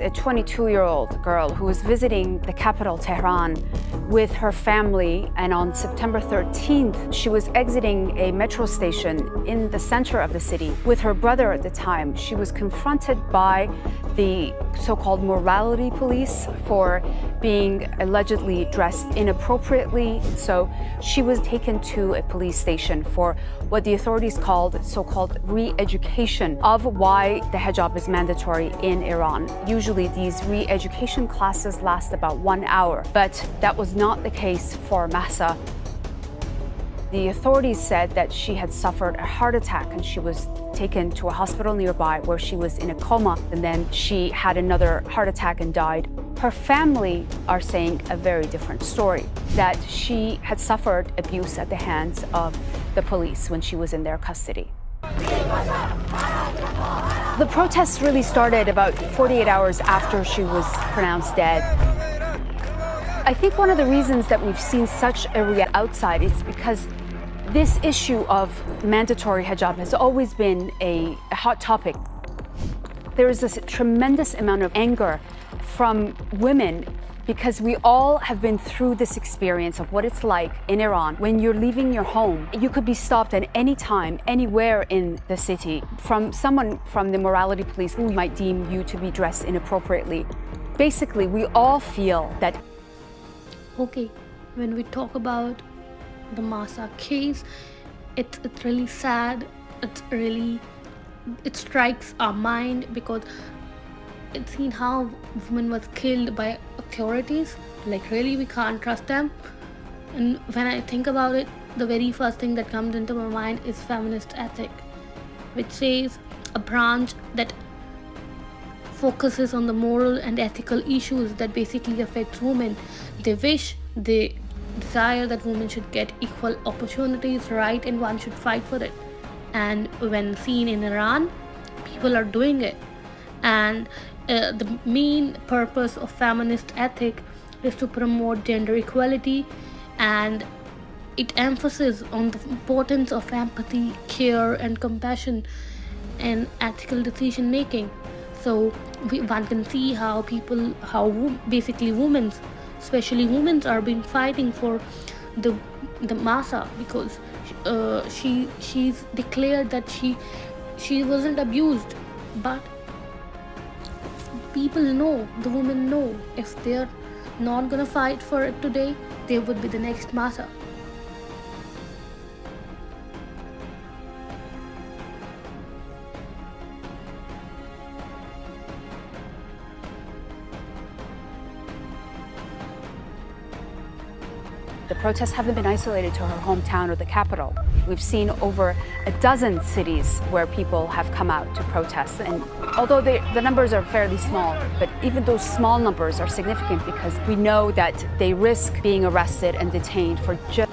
A 22-year-old girl who was visiting the capital, Tehran, with her family, and on September 13th, she was exiting a metro station in the center of the city with her brother at the time. She was confronted by the so-called morality police for being allegedly dressed inappropriately. So she was taken to a police station for what the authorities called so-called re-education of why the hijab is mandatory in Iran. Usually these re-education classes last about 1 hour, but that was not the case for Mahsa. The authorities said that she had suffered a heart attack and she was taken to a hospital nearby where she was in a coma, and then she had another heart attack and died. Her family are saying a very different story, that she had suffered abuse at the hands of the police when she was in their custody. The protests really started about 48 hours after she was pronounced dead. I think one of the reasons that we've seen such a reaction outside is because this issue of mandatory hijab has always been a hot topic. There is this tremendous amount of anger from women because we all have been through this experience of what it's like in Iran. When you're leaving your home, you could be stopped at any time, anywhere in the city, from someone from the morality police who might deem you to be dressed inappropriately. Basically, we all feel that. Okay, when we talk about the Mahsa case, it's really sad. It strikes our mind because it's seen how women was killed by authorities. Like, really, we can't trust them. And when I think about it, the very first thing that comes into my mind is feminist ethic, which says a branch that focuses on the moral and ethical issues that basically affects women. They desire that women should get equal opportunities, right, and one should fight for it. And when seen in Iran, people are doing it. And the main purpose of feminist ethic is to promote gender equality, and it emphasizes on the importance of empathy, care, and compassion and ethical decision making. So one can see how basically women, especially women, are been fighting for the Mahsa because she's declared that she wasn't abused, but people know, the women know, if they're not gonna fight for it today, they would be the next Mahsa. The protests haven't been isolated to her hometown or the capital. We've seen over a dozen cities where people have come out to protest. And although the numbers are fairly small, but even those small numbers are significant because we know that they risk being arrested and detained for just